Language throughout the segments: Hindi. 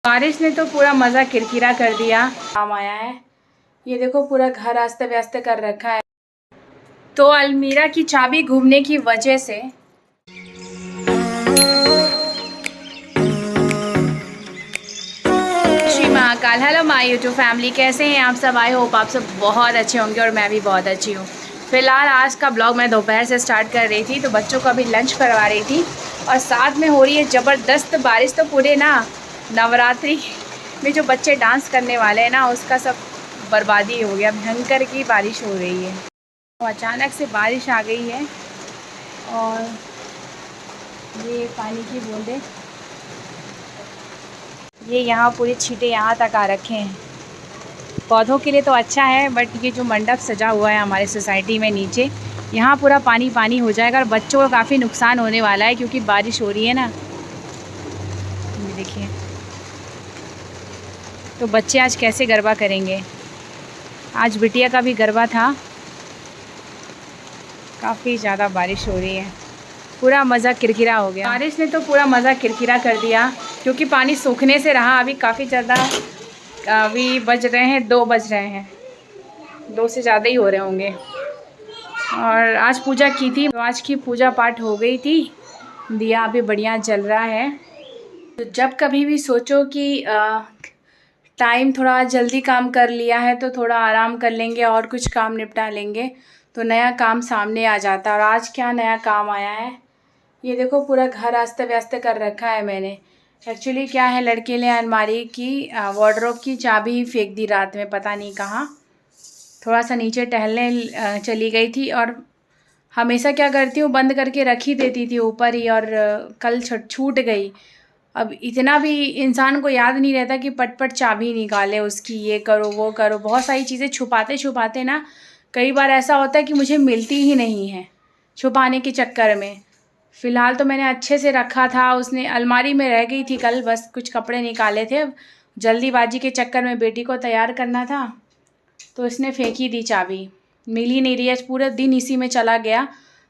बारिश ने तो पूरा मज़ा किरकिरा कर दिया। काम आया है, ये देखो पूरा घर अस्त व्यस्त कर रखा है। तो अलमीरा की चाबी घूमने की वजह से Shri Mahakal. Hello my YouTube family, कैसे हैं आप सब? आई होप आप सब बहुत अच्छे होंगे और मैं भी बहुत अच्छी हूँ। फिलहाल आज का ब्लॉग मैं दोपहर से स्टार्ट कर रही थी, तो बच्चों को अभी लंच करवा रही थी और साथ में हो रही है ज़बरदस्त बारिश। तो पूरे ना नवरात्रि में जो बच्चे डांस करने वाले हैं ना, उसका सब बर्बादी हो गया। भयंकर की बारिश हो रही है, तो अचानक से बारिश आ गई है और ये पानी की बूंदें, ये यहाँ पूरे छींटे यहाँ तक आ रखे हैं। पौधों के लिए तो अच्छा है, बट ये जो मंडप सजा हुआ है हमारे सोसाइटी में नीचे, यहाँ पूरा पानी पानी हो जाएगा और बच्चों को काफ़ी नुकसान होने वाला है, क्योंकि बारिश हो रही है ना। ये देखिए, तो बच्चे आज कैसे गरबा करेंगे। आज बिटिया का भी गरबा था। काफ़ी ज़्यादा बारिश हो रही है, पूरा मज़ा किरकिरा हो गया। बारिश ने तो पूरा मज़ा किरकिरा कर दिया, क्योंकि पानी सूखने से रहा अभी काफ़ी ज़्यादा। अभी बज रहे हैं 2 बज रहे हैं, 2 से ज़्यादा ही हो रहे होंगे। और आज पूजा की थी, तो आज की पूजा पाठ हो गई थी। दिया अभी बढ़िया जल रहा है। तो जब कभी भी सोचो कि टाइम थोड़ा जल्दी काम कर लिया है तो थोड़ा आराम कर लेंगे और कुछ काम निपटा लेंगे, तो नया काम सामने आ जाता है। और आज क्या नया काम आया है, ये देखो पूरा घर अस्त व्यस्त कर रखा है मैंने। एक्चुअली क्या है, लड़के ने अलमारी की वार्डरोब की चाबी फेंक दी रात में, पता नहीं कहाँ। थोड़ा सा नीचे टहलने चली गई थी और हमेशा क्या करती हूँ, बंद करके रख ही देती थी ऊपर ही, और कल छूट गई। अब इतना भी इंसान को याद नहीं रहता कि पट पट चाबी निकाले उसकी, ये करो वो करो। बहुत सारी चीज़ें छुपाते छुपाते ना कई बार ऐसा होता है कि मुझे मिलती ही नहीं है, छुपाने के चक्कर में। फ़िलहाल तो मैंने अच्छे से रखा था, उसने अलमारी में रह गई थी कल, बस कुछ कपड़े निकाले थे। जल्दीबाजी के चक्कर में बेटी को तैयार करना था, तो इसने फेंक ही दी चाबी। मिल ही नहीं रही है, पूरा दिन इसी में चला गया।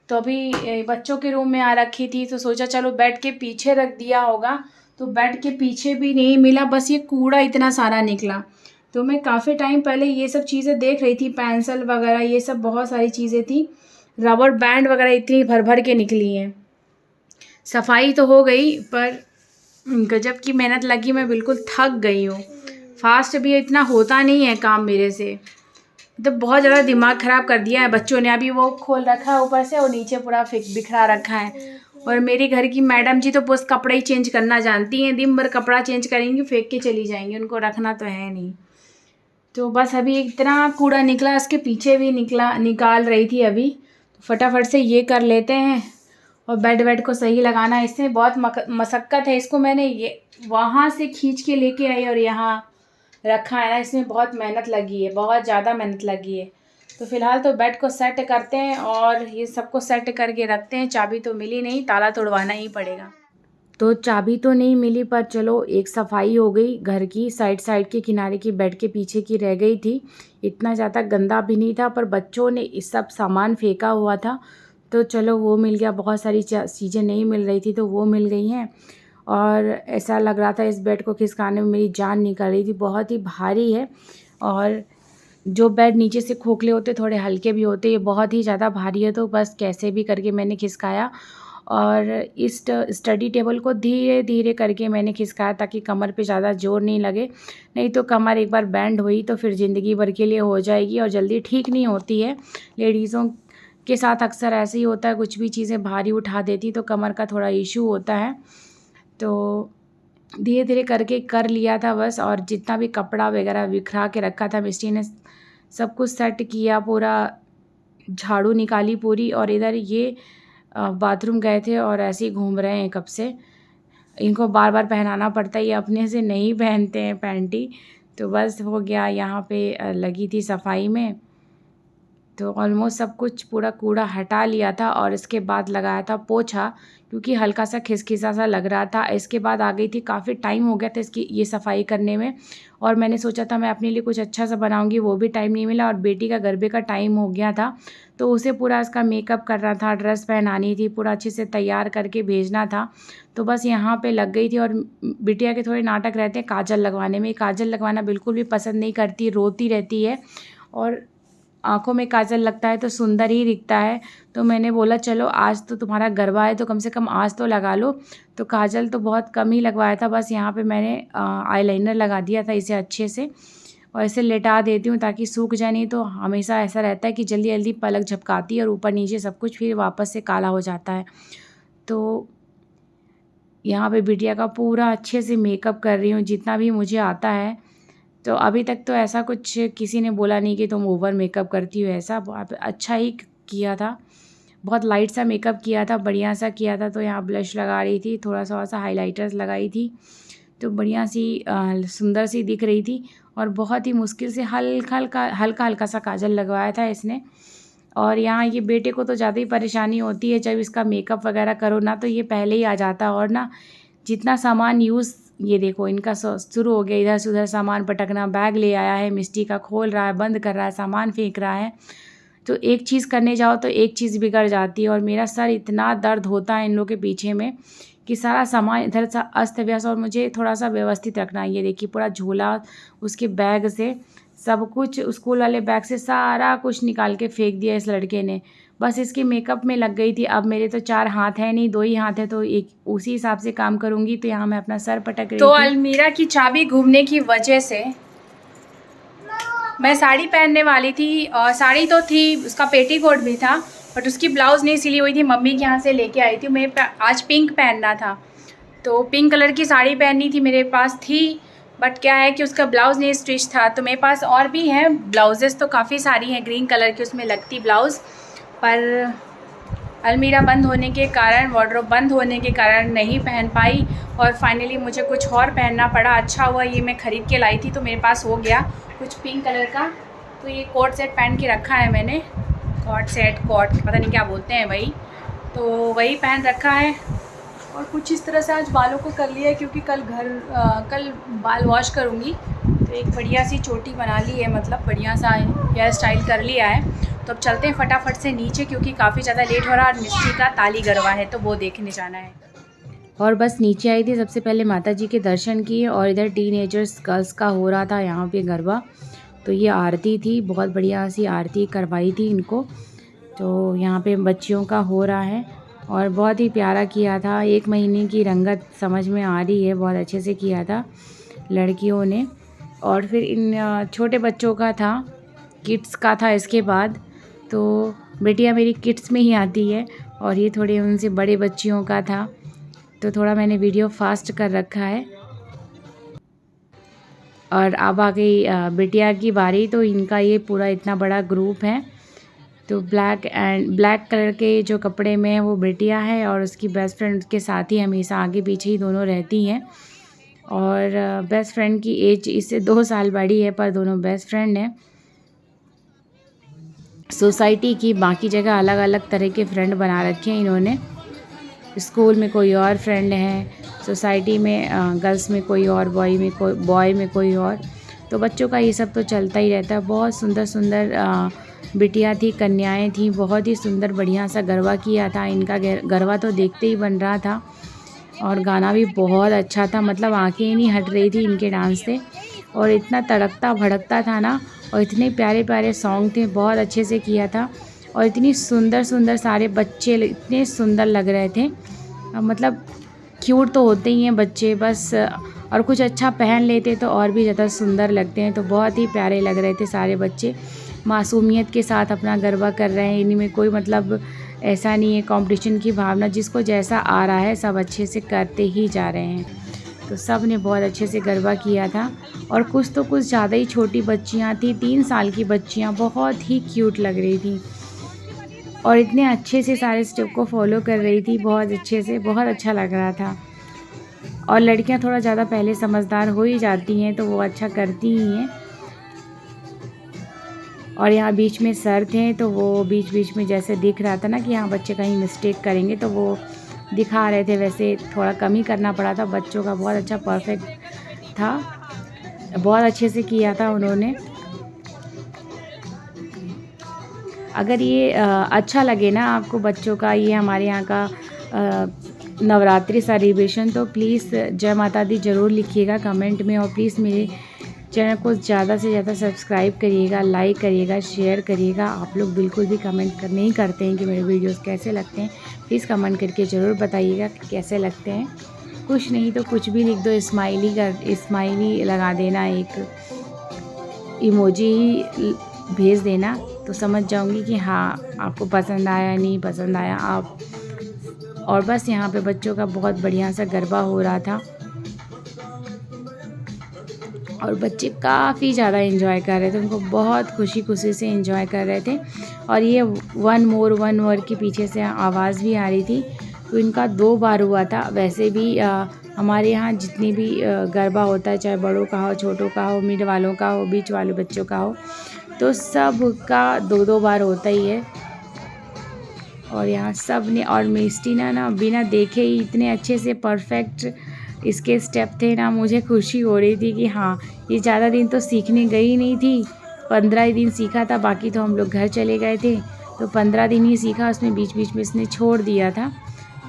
तो अभी बच्चों के रूम में आ रखी थी, तो सोचा चलो बेड के पीछे रख दिया होगा, तो बेड के पीछे भी नहीं मिला, बस ये कूड़ा इतना सारा निकला। तो मैं काफ़ी टाइम पहले ये सब चीज़ें देख रही थी, पेंसिल वगैरह ये सब बहुत सारी चीज़ें थी, रबर बैंड वगैरह इतनी भर भर के निकली हैं। सफाई तो हो गई, पर गजब की मेहनत लगी, मैं बिल्कुल थक गई हूँ। फास्ट भी इतना होता नहीं है काम मेरे से, तो बहुत ज़्यादा दिमाग ख़राब कर दिया है बच्चों ने। अभी वो खोल रखा है ऊपर से और नीचे पूरा बिखरा रखा है। और मेरी घर की मैडम जी तो बस कपड़े ही चेंज करना जानती हैं, दिन भर कपड़ा चेंज करेंगी, फेंक के चली जाएंगी, उनको रखना तो है नहीं। तो बस अभी इतना कूड़ा निकला, इसके पीछे भी निकाल रही थी अभी, तो फटाफट से ये कर लेते हैं। और बेड वेड को सही लगाना है, इसमें बहुत मशक्क़त है। इसको मैंने ये वहाँ से खींच के लेके आई और यहाँ रखा है ना, इसमें बहुत मेहनत लगी है, बहुत ज़्यादा मेहनत लगी है। तो फ़िलहाल तो बेड को सेट करते हैं और ये सबको सेट करके रखते हैं। चाबी तो मिली नहीं, ताला तोड़वाना ही पड़ेगा। तो चाबी तो नहीं मिली, पर चलो एक सफाई हो गई घर की। साइड साइड के किनारे की बेड के पीछे की रह गई थी, इतना ज़्यादा गंदा भी नहीं था, पर बच्चों ने इस सब सामान फेंका हुआ था, तो चलो वो मिल गया। बहुत सारी चीज़ें नहीं मिल रही थी, तो वो मिल गई हैं। और ऐसा लग रहा था इस बेड को खिसकाने में मेरी जान निकल रही थी, बहुत ही भारी है। और जो बेड नीचे से खोखले होते थोड़े हल्के भी होते, ये बहुत ही ज़्यादा भारी है, तो बस कैसे भी करके मैंने खिसकाया। और इस स्टडी टेबल को धीरे धीरे करके मैंने खिसकाया, ताकि कमर पे ज़्यादा जोर नहीं लगे। नहीं तो कमर एक बार बैंड हुई तो फिर ज़िंदगी भर के लिए हो जाएगी और जल्दी ठीक नहीं होती है। लेडीज़ों के साथ अक्सर ऐसे ही होता है, कुछ भी चीज़ें भारी उठा देती तो कमर का थोड़ा इशू होता है। तो धीरे धीरे करके कर लिया था बस। और जितना भी कपड़ा वगैरह बिखरा के रखा था, मिस्टी ने सब कुछ सेट किया, पूरा झाड़ू निकाली पूरी। और इधर ये बाथरूम गए थे और ऐसे ही घूम रहे हैं कब से। इनको बार बार पहनाना पड़ता है, ये अपने से नहीं पहनते हैं पैंटी। तो बस हो गया, यहाँ पे लगी थी सफाई में। तो ऑलमोस्ट सब कुछ पूरा कूड़ा हटा लिया था और इसके बाद लगाया था पोछा, क्योंकि हल्का सा खिसखिसा सा लग रहा था। इसके बाद आ गई थी, काफ़ी टाइम हो गया था इसकी ये सफाई करने में, और मैंने सोचा था मैं अपने लिए कुछ अच्छा सा बनाऊंगी, वो भी टाइम नहीं मिला। और बेटी का गरबे का टाइम हो गया था, तो उसे पूरा इसका मेकअप करना था, ड्रेस पहनानी थी, पूरा अच्छे से तैयार करके भेजना था। तो बस यहाँ पे लग गई थी। और बिटिया के थोड़े नाटक रहते हैं काजल लगवाने में। काजल लगवाना बिल्कुल भी पसंद नहीं करती, रोती रहती है, और आँखों में काजल लगता है तो सुंदर ही दिखता है। तो मैंने बोला चलो आज तो तुम्हारा गरबा है तो कम से कम आज तो लगा लो। तो काजल तो बहुत कम ही लगवाया था, बस यहाँ पे मैंने आईलाइनर लगा दिया था इसे अच्छे से, और इसे लेटा देती हूँ ताकि सूख जाए। नहीं तो हमेशा ऐसा रहता है कि जल्दी जल्दी पलक झपकाती है और ऊपर नीचे सब कुछ फिर वापस से काला हो जाता है। तो यहाँ पे बिटिया का पूरा अच्छे से मेकअप कर रही हूँ जितना भी मुझे आता है। तो अभी तक तो ऐसा कुछ किसी ने बोला नहीं कि तुम ओवर मेकअप करती हो, ऐसा बहुत अच्छा ही किया था। बहुत लाइट सा मेकअप किया था, बढ़िया सा किया था। तो यहाँ ब्लश लगा रही थी, थोड़ा सा हाइलाइटर्स लगाई थी, तो बढ़िया सी सुंदर सी दिख रही थी। और बहुत ही मुश्किल से हल्का हल्का सा काजल लगवाया था इसने। और यहाँ ये बेटे को तो ज़्यादा ही परेशानी होती है जब इसका मेकअप वगैरह करो ना, तो ये पहले ही आ जाता। और ना जितना सामान यूज़, ये देखो इनका शुरू हो गया इधर से उधर सामान पटकना। बैग ले आया है मिस्टी का, खोल रहा है, बंद कर रहा है, सामान फेंक रहा है। तो एक चीज़ करने जाओ तो एक चीज़ बिगड़ जाती है। और मेरा सर इतना दर्द होता है इन लोगों के पीछे में कि सारा सामान इधर से अस्त व्यस्त, और मुझे थोड़ा सा व्यवस्थित रखना है। ये देखिए पूरा झोला, उसके बैग से सब कुछ, स्कूल वाले बैग से सारा कुछ निकाल के फेंक दिया इस लड़के ने। बस इसके मेकअप में लग गई थी। अब मेरे तो 4 हाथ हैं नहीं, 2 ही हाथ है, तो एक उसी हिसाब से काम करूँगी। तो यहाँ मैं अपना सर पटक रही थी। अलमीरा की चाबी घूमने की वजह से मैं साड़ी पहनने वाली थी, और साड़ी तो थी, उसका पेटीकोट भी था, बट उसकी ब्लाउज़ नहीं सिली हुई थी, मम्मी के यहाँ से लेके आई थी। मैं आज पिंक पहनना था, तो पिंक कलर की साड़ी पहननी थी, मेरे पास थी, बट क्या है कि उसका ब्लाउज़ नहीं स्टिच था। तो मेरे पास और भी हैं ब्लाउजेस, तो काफ़ी सारी हैं ग्रीन कलर की उसमें लगती ब्लाउज़, पर अलमीरा बंद होने के कारण, वार्डरोब बंद होने के कारण नहीं पहन पाई, और फाइनली मुझे कुछ और पहनना पड़ा। अच्छा हुआ ये मैं ख़रीद के लाई थी, तो मेरे पास हो गया कुछ पिंक कलर का। तो ये कोट सेट पहन के रखा है मैंने, कोट पता नहीं क्या बोलते हैं वही, तो वही पहन रखा है। और कुछ इस तरह से आज बालों को कर लिया है, क्योंकि कल बाल वॉश करूँगी। तो एक बढ़िया सी चोटी बना ली है, मतलब बढ़िया सा हेयर स्टाइल कर लिया है। तो अब चलते हैं फटाफट से नीचे, क्योंकि काफ़ी ज़्यादा लेट हो रहा है और मिस्टी का ताली गरबा है, तो वो देखने जाना है। और बस नीचे आई थी, सबसे पहले माता जी के दर्शन किए, और इधर टीनेजर्स गर्ल्स का हो रहा था यहाँ पे गरबा। तो ये आरती थी, बहुत बढ़िया सी आरती करवाई थी इनको। तो यहाँ पे बच्चियों का हो रहा है, और बहुत ही प्यारा किया था। 1 महीने की रंगत समझ में आ रही है, बहुत अच्छे से किया था लड़कियों ने। और फिर इन छोटे बच्चों का था, किड्स का था इसके बाद। तो बेटियां मेरी किड्स में ही आती है, और ये थोड़े उनसे बड़े बच्चियों का था, तो थोड़ा मैंने वीडियो फास्ट कर रखा है। और अब आ गई बिटिया की बारी। तो इनका ये पूरा इतना बड़ा ग्रुप है। तो ब्लैक कलर के जो कपड़े में है वो बिटिया है, और उसकी बेस्ट फ्रेंड के साथ ही हमेशा आगे पीछे ही दोनों रहती हैं। और बेस्ट फ्रेंड की एज इससे 2 साल बड़ी है, पर दोनों बेस्ट फ्रेंड हैं। सोसाइटी की बाकी जगह अलग अलग तरह के फ्रेंड बना रखे हैं इन्होंने। स्कूल में कोई और फ्रेंड है, सोसाइटी में गर्ल्स में कोई और, बॉय में कोई और। तो बच्चों का ये सब तो चलता ही रहता है। बहुत सुंदर सुंदर बिटिया थी, कन्याएं थी, बहुत ही सुंदर बढ़िया सा गरबा किया था। इनका गरबा तो देखते ही बन रहा था, और गाना भी बहुत अच्छा था, मतलब आंखें ही नहीं हट रही थी इनके डांस से। और इतना तड़कता भड़कता था ना, और इतने प्यारे प्यारे सॉन्ग थे, बहुत अच्छे से किया था। और इतनी सुंदर सुंदर सारे बच्चे इतने सुंदर लग रहे थे, मतलब क्यूट तो होते ही हैं बच्चे बस, और कुछ अच्छा पहन लेते तो और भी ज़्यादा सुंदर लगते हैं। तो बहुत ही प्यारे लग रहे थे सारे बच्चे, मासूमियत के साथ अपना गरबा कर रहे हैं। इनमें कोई मतलब ऐसा नहीं है कंपटीशन की भावना, जिसको जैसा आ रहा है सब अच्छे से करते ही जा रहे हैं। तो सब ने बहुत अच्छे से गरबा किया था। और कुछ तो कुछ ज़्यादा ही छोटी बच्चियाँ थी, 3 साल की बच्चियाँ, बहुत ही क्यूट लग रही थी, और इतने अच्छे से सारे स्टेप को फॉलो कर रही थी, बहुत अच्छे से, बहुत अच्छा लग रहा था। और लड़कियां थोड़ा ज़्यादा पहले समझदार हो ही जाती हैं, तो वो अच्छा करती ही हैं। और यहाँ बीच में सर थे तो वो बीच बीच में जैसे दिख रहा था ना कि यहाँ बच्चे कहीं मिस्टेक करेंगे तो वो दिखा रहे थे, वैसे थोड़ा कम ही करना पड़ा था। बच्चों का बहुत अच्छा परफेक्ट था, बहुत अच्छे से किया था उन्होंने। अगर ये अच्छा लगे ना आपको बच्चों का ये हमारे यहाँ का नवरात्रि सेलिब्रेशन, तो प्लीज़ जय माता दी ज़रूर लिखिएगा कमेंट में। और प्लीज़ मेरे चैनल को ज़्यादा से ज़्यादा सब्सक्राइब करिएगा, लाइक करिएगा, शेयर करिएगा। आप लोग बिल्कुल भी कमेंट नहीं करते हैं कि मेरे वीडियोस कैसे लगते हैं। प्लीज़ कमेंट करके ज़रूर बताइएगा कि कैसे लगते हैं। कुछ नहीं तो कुछ भी लिख दो, स्माइली लगा देना, एक इमोजी भेज देना, तो समझ जाऊंगी कि हाँ आपको पसंद आया नहीं पसंद आया आप। और बस यहाँ पे बच्चों का बहुत बढ़िया सा गरबा हो रहा था और बच्चे काफ़ी ज़्यादा एंजॉय कर रहे थे, उनको बहुत खुशी खुशी से एंजॉय कर रहे थे। और ये वन मोर के पीछे से आवाज़ भी आ रही थी, तो इनका 2 बार हुआ था। वैसे भी हमारे यहाँ जितनी भी गरबा होता है, चाहे बड़ों का हो, छोटों का हो, मिड वालों का हो, बीच वाले बच्चों का हो, तो सब का 2-2 बार होता ही है। और यहाँ सब ने, और मिस्टी ना बिना देखे ही इतने अच्छे से परफेक्ट इसके स्टेप थे ना, मुझे खुशी हो रही थी कि हाँ ये ज़्यादा दिन तो सीखने गई नहीं थी, 15 ही दिन सीखा था, बाकी तो हम लोग घर चले गए थे, तो 15 दिन ही सीखा, उसमें बीच बीच में इसने छोड़ दिया था।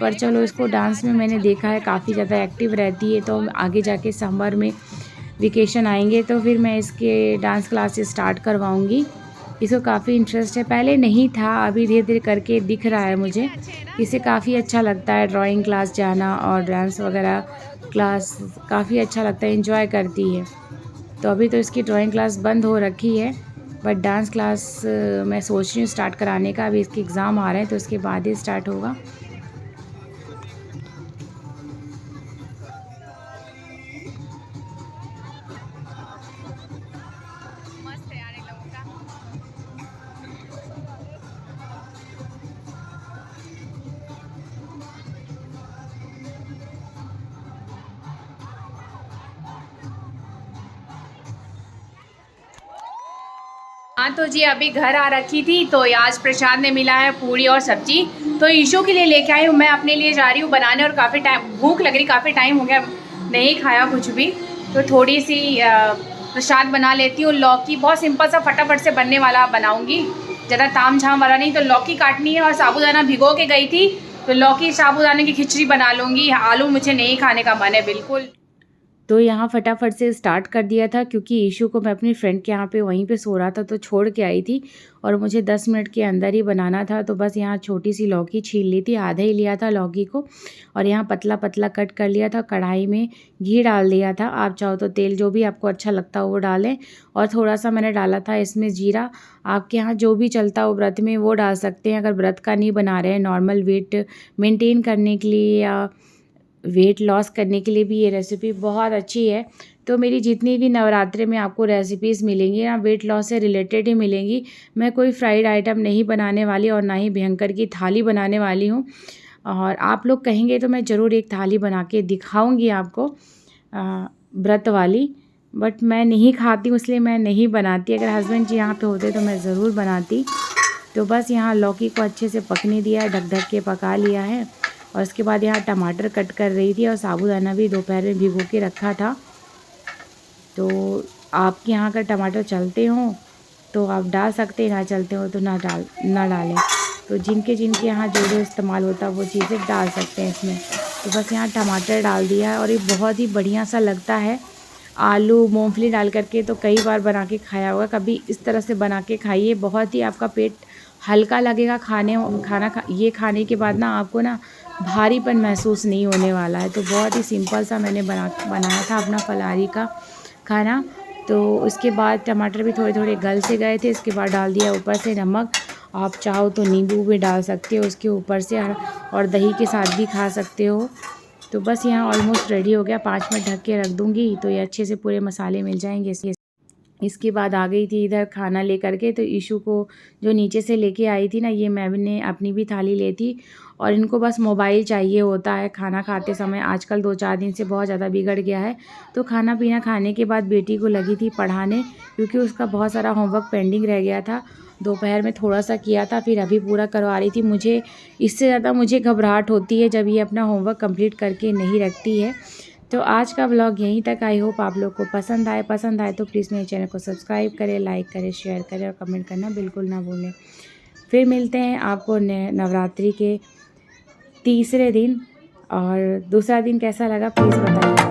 पर चलो इसको डांस में मैंने देखा है काफ़ी ज़्यादा एक्टिव रहती है, तो आगे जाके समर में वेकेशन आएंगे तो फिर मैं इसके डांस क्लासेस स्टार्ट करवाऊँगी। इसको काफ़ी इंटरेस्ट है, पहले नहीं था, अभी धीरे धीरे करके दिख रहा है मुझे। इसे काफ़ी अच्छा लगता है ड्राइंग क्लास जाना और डांस वगैरह क्लास, काफ़ी अच्छा लगता है, एंजॉय करती है। तो अभी तो इसकी ड्राइंग क्लास बंद हो रखी है, बट डांस क्लास मैं सोच रही हूँ स्टार्ट कराने का। अभी इसके एग्ज़ाम आ रहे हैं तो उसके बाद ही स्टार्ट होगा। हाँ तो जी अभी घर आ रखी थी, तो आज प्रसाद में मिला है पूरी और सब्जी, तो ईशू के लिए लेके आई हूँ, मैं अपने लिए जा रही हूँ बनाने। और काफ़ी टाइम भूख लग रही, काफ़ी टाइम हो गया नहीं खाया कुछ भी, तो थोड़ी सी प्रसाद बना लेती हूँ। लौकी बहुत सिंपल सा फटाफट से बनने वाला बनाऊँगी, ज़्यादा ताम झाम वाला नहीं। तो लौकी काटनी है और साबूदाना भिगो के गई थी, तो लौकी साबूदाने की खिचड़ी बना लूँगी। आलू मुझे नहीं खाने का मन है बिल्कुल, तो यहाँ फटाफट से स्टार्ट कर दिया था, क्योंकि ईशू को मैं अपनी फ्रेंड के यहाँ पे वहीं पे सो रहा था तो छोड़ के आई थी, और मुझे 10 मिनट के अंदर ही बनाना था। तो बस यहाँ छोटी सी लौकी छील ली थी, आधा ही लिया था लौकी को, और यहाँ पतला पतला कट कर लिया था। कढ़ाई में घी डाल दिया था, आप चाहो तो तेल जो भी आपको अच्छा लगता हो वो डालें। और थोड़ा सा मैंने डाला था इसमें जीरा, आपके यहाँ जो भी चलता हो व्रत में वो डाल सकते हैं। अगर व्रत का नहीं बना रहे हैं, नॉर्मल वेट मेंटेन करने के लिए या वेट लॉस करने के लिए भी ये रेसिपी बहुत अच्छी है। तो मेरी जितनी भी नवरात्रि में आपको रेसिपीज़ मिलेंगी ना, वेट लॉस से रिलेटेड ही मिलेंगी। मैं कोई फ्राइड आइटम नहीं बनाने वाली और ना ही भयंकर की थाली बनाने वाली हूँ। और आप लोग कहेंगे तो मैं ज़रूर एक थाली बना के दिखाऊँगी आपको, व्रत वाली, बट मैं नहीं खाती हूँ इसलिए मैं नहीं बनाती। अगर हस्बैंड जी यहाँ पे होते तो मैं ज़रूर बनाती। तो बस यहाँ लौकी को अच्छे से पकने दिया है, ढक ढक के पका लिया है। और उसके बाद यहाँ टमाटर कट कर रही थी, और साबूदाना भी दोपहर में भिगो के रखा था। तो आपके यहाँ अगर टमाटर चलते हों तो आप डाल सकते हैं, ना चलते हो तो ना डालें। तो जिनके यहाँ जो जो इस्तेमाल होता है वो चीज़ें डाल सकते हैं इसमें। तो बस यहाँ टमाटर डाल दिया है, और ये बहुत ही बढ़िया सा लगता है। आलू मूंगफली डाल करके तो कई बार बना के खाया होगा, कभी इस तरह से बना के खाइए, बहुत ही आपका पेट हल्का लगेगा। ये खाने के बाद ना आपको ना भारीपन महसूस नहीं होने वाला है। तो बहुत ही सिंपल सा मैंने बनाया था अपना फलाहारी का खाना। तो उसके बाद टमाटर भी थोड़े थोड़े गल से गए थे, इसके बाद डाल दिया ऊपर से नमक। आप चाहो तो नींबू भी डाल सकते हो उसके ऊपर से, और दही के साथ भी खा सकते हो। तो बस यहाँ ऑलमोस्ट रेडी हो गया, 5 मिनट ढक के रख दूँगी तो ये अच्छे से पूरे मसाले मिल जाएंगे। इसके बाद आ गई थी इधर खाना लेकर के, तो ईशू को जो नीचे से लेके आई थी ना, ये मैंने अपनी भी थाली ली थी, और इनको बस मोबाइल चाहिए होता है खाना खाते समय। आजकल 2-4 दिन से बहुत ज़्यादा बिगड़ गया है। तो खाना पीना खाने के बाद बेटी को लगी थी पढ़ाने, क्योंकि उसका बहुत सारा होमवर्क पेंडिंग रह गया था। दोपहर में थोड़ा सा किया था, फिर अभी पूरा करवा रही थी। मुझे इससे ज़्यादा घबराहट होती है जब ये अपना होमवर्क कंप्लीट करके नहीं रखती है। तो आज का व्लॉग यहीं तक। आई होप आप लोग को पसंद आए तो प्लीज़ मेरे चैनल को सब्सक्राइब करें, लाइक करें, शेयर करें और कमेंट करना बिल्कुल ना भूलें। फिर मिलते हैं आपको नवरात्रि के तीसरे दिन, और दूसरा दिन कैसा लगा प्लीज़ बताइए।